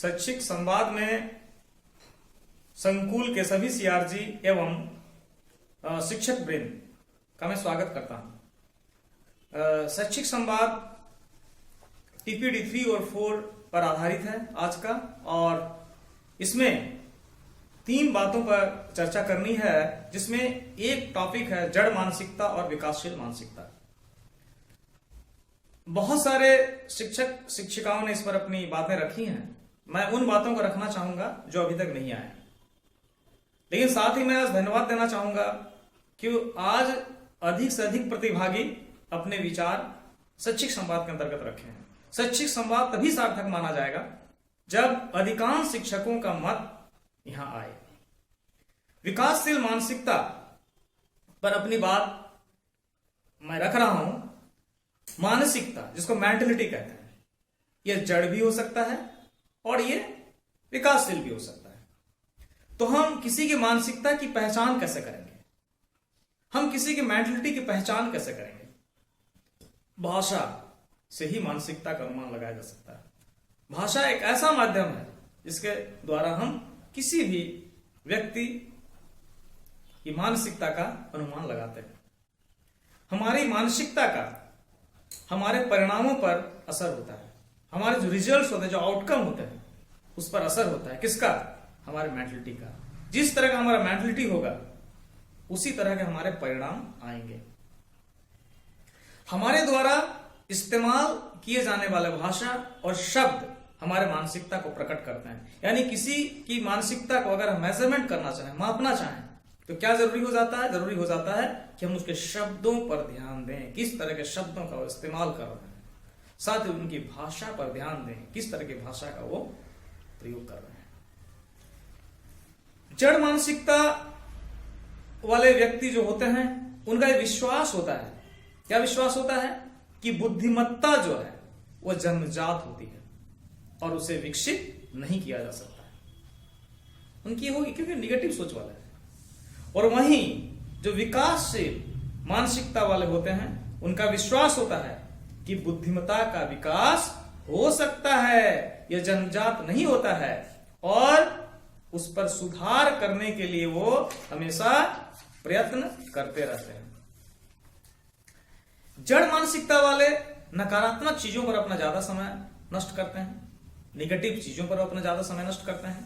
शैक्षिक संवाद में संकुल के सभी सीआरजी एवं शिक्षक वृंद का मैं स्वागत करता हूं। शैक्षिक संवाद टीपीडी 3 और 4 पर आधारित है आज का, और इसमें 3 बातों पर चर्चा करनी है, जिसमें एक टॉपिक है जड़ मानसिकता और विकासशील मानसिकता। बहुत सारे शिक्षक शिक्षिकाओं ने इस पर अपनी बातें रखी हैं। मैं उन बातों को रखना चाहूंगा जो अभी तक नहीं आए, लेकिन साथ ही मैं आज धन्यवाद देना चाहूंगा कि आज अधिक से अधिक प्रतिभागी अपने विचार शैक्षिक संवाद के अंतर्गत रखे हैं। शैक्षिक संवाद तभी सार्थक माना जाएगा जब अधिकांश शिक्षकों का मत यहां आए। विकासशील मानसिकता पर अपनी बात मैं रख रहा हूं। मानसिकता, जिसको मेंटलिटी कहते हैं, यह जड़ भी हो सकता है और ये विकासशील भी हो सकता है। तो हम किसी की मानसिकता की पहचान कैसे करेंगे? हम किसी की मेंटलिटी की पहचान कैसे करेंगे? भाषा से ही मानसिकता का अनुमान लगाया जा सकता है। भाषा एक ऐसा माध्यम है जिसके द्वारा हम किसी भी व्यक्ति की मानसिकता का अनुमान लगाते हैं। हमारी मानसिकता का हमारे परिणामों पर असर होता है। हमारे जो रिजल्ट्स होते हैं, जो आउटकम होते हैं, उस पर असर होता है। किसका? हमारे मेंटलिटी का। जिस तरह का हमारा मेंटलिटी होगा उसी तरह के हमारे परिणाम आएंगे। हमारे द्वारा इस्तेमाल किए जाने वाले भाषा और शब्द हमारे मानसिकता को प्रकट करते हैं। यानी किसी की मानसिकता को अगर हम मेजरमेंट करना चाहें, मापना चाहें, तो क्या जरूरी हो जाता है? जरूरी हो जाता है कि हम उसके शब्दों पर ध्यान दें, किस तरह के शब्दों का वो इस्तेमाल कर रहे हैं। साथ ही उनकी भाषा पर ध्यान दें, किस तरह की भाषा का वो प्रयोग कर रहे हैं। जड़ मानसिकता वाले व्यक्ति जो होते हैं, उनका एक विश्वास होता है। क्या विश्वास होता है? कि बुद्धिमत्ता जो है वो जन्मजात होती है और उसे विकसित नहीं किया जा सकता है। उनकी होगी क्योंकि निगेटिव सोच वाला है। और वहीं जो विकासशील मानसिकता वाले होते हैं, उनका विश्वास होता है कि बुद्धिमत्ता का विकास हो सकता है, यह जन्मजात नहीं होता है, और उस पर सुधार करने के लिए वो हमेशा प्रयत्न करते रहते हैं। जड़ मानसिकता वाले नकारात्मक चीजों पर अपना ज्यादा समय नष्ट करते हैं, निगेटिव चीजों पर अपना ज्यादा समय नष्ट करते हैं।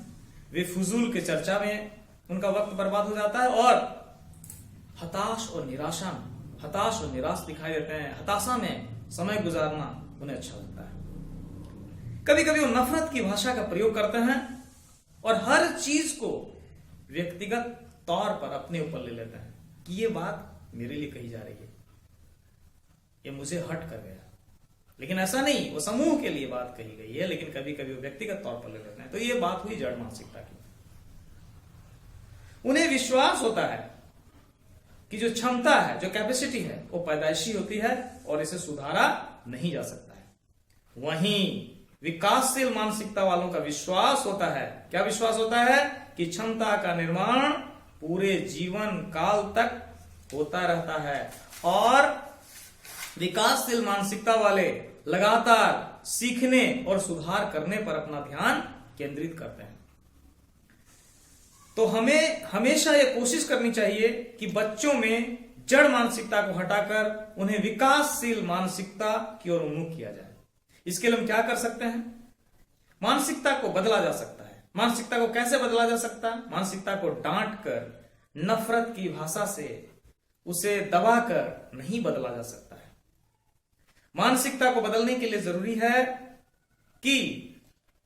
वे फजूल के चर्चा में उनका वक्त बर्बाद हो जाता है और हताश और निराश दिखाई देते हैं। हताशा में समय गुजारना उन्हें अच्छा लगता है। कभी कभी वो नफरत की भाषा का प्रयोग करते हैं और हर चीज को व्यक्तिगत तौर पर अपने ऊपर ले लेते हैं कि ये बात मेरे लिए कही जा रही है, ये मुझे हट कर गया। लेकिन ऐसा नहीं, वो समूह के लिए बात कही गई है, लेकिन कभी कभी वो व्यक्तिगत तौर पर ले लेते हैं। तो ये बात हुई जड़ मानसिकता की। उन्हें विश्वास होता है कि जो क्षमता है, जो कैपेसिटी है, वो पैदाइशी होती है और इसे सुधारा नहीं जा सकता है। वहीं विकासशील मानसिकता वालों का विश्वास होता है। क्या विश्वास होता है? कि क्षमता का निर्माण पूरे जीवन काल तक होता रहता है, और विकासशील मानसिकता वाले लगातार सीखने और सुधार करने पर अपना ध्यान केंद्रित करते हैं। तो हमें हमेशा यह कोशिश करनी चाहिए कि बच्चों में जड़ मानसिकता को हटाकर उन्हें विकासशील मानसिकता की ओर उन्मुख किया जाए। इसके लिए हम क्या कर सकते हैं? मानसिकता को बदला जा सकता है। मानसिकता को कैसे बदला जा सकता है? मानसिकता को डांट कर, नफरत की भाषा से उसे दबाकर नहीं बदला जा सकता है। मानसिकता को बदलने के लिए जरूरी है कि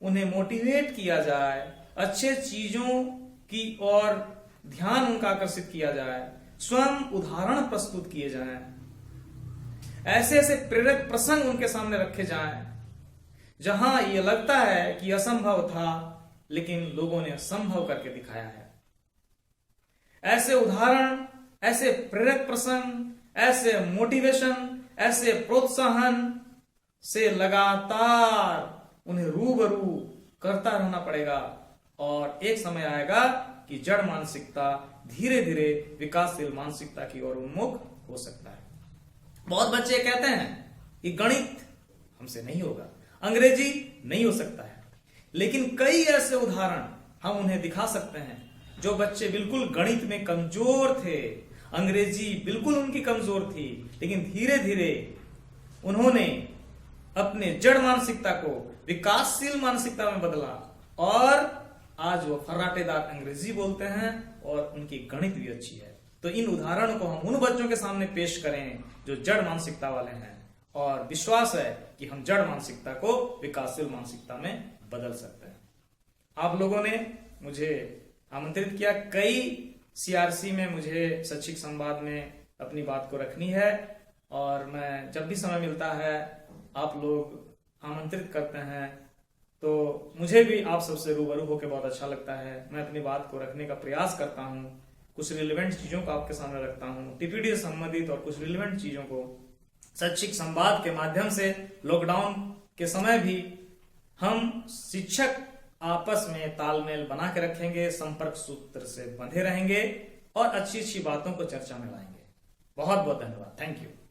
उन्हें मोटिवेट किया जाए, अच्छे चीजों की ओर ध्यान उनका आकर्षित किया जाए, स्वयं उदाहरण प्रस्तुत किए जाएं, ऐसे ऐसे प्रेरक प्रसंग उनके सामने रखे जाएं जहां यह लगता है कि असंभव था लेकिन लोगों ने संभव करके दिखाया है। ऐसे उदाहरण, ऐसे प्रेरक प्रसंग, ऐसे मोटिवेशन, ऐसे प्रोत्साहन से लगातार उन्हें रूबरू करता रहना पड़ेगा, और एक समय आएगा कि जड़ मानसिकता धीरे धीरे विकासशील मानसिकता की ओर उन्मुख हो सकता है। बहुत बच्चे कहते हैं कि गणित हमसे नहीं होगा, अंग्रेजी नहीं हो सकता है, लेकिन कई ऐसे उदाहरण हम उन्हें दिखा सकते हैं जो बच्चे बिल्कुल गणित में कमजोर थे, अंग्रेजी बिल्कुल उनकी कमजोर थी, लेकिन धीरे धीरे उन्होंने अपने जड़ मानसिकता को विकासशील मानसिकता में बदला और आज वो फर्राटेदार अंग्रेजी बोलते हैं और उनकी गणित भी अच्छी है। तो इन उदाहरणों को हम उन बच्चों के सामने पेश करें जो जड़ मानसिकता वाले हैं, और विश्वास है कि हम जड़ मानसिकता को विकासशील मानसिकता में बदल सकते हैं। आप लोगों ने मुझे आमंत्रित किया, कई सीआरसी में मुझे शैक्षिक संवाद में अपनी बात को रखनी है, और मैं जब भी समय मिलता है आप लोग आमंत्रित करते हैं तो मुझे भी आप सबसे रूबरू होकर बहुत अच्छा लगता है। मैं अपनी बात को रखने का प्रयास करता हूँ, कुछ रिलेवेंट चीजों को आपके सामने रखता हूँ, टीपीडी से संबंधित और कुछ रिलेवेंट चीजों को शैक्षिक संवाद के माध्यम से। लॉकडाउन के समय भी हम शिक्षक आपस में तालमेल बना के रखेंगे, संपर्क सूत्र से बंधे रहेंगे और अच्छी अच्छी बातों को चर्चा में लाएंगे। बहुत बहुत धन्यवाद। Thank you.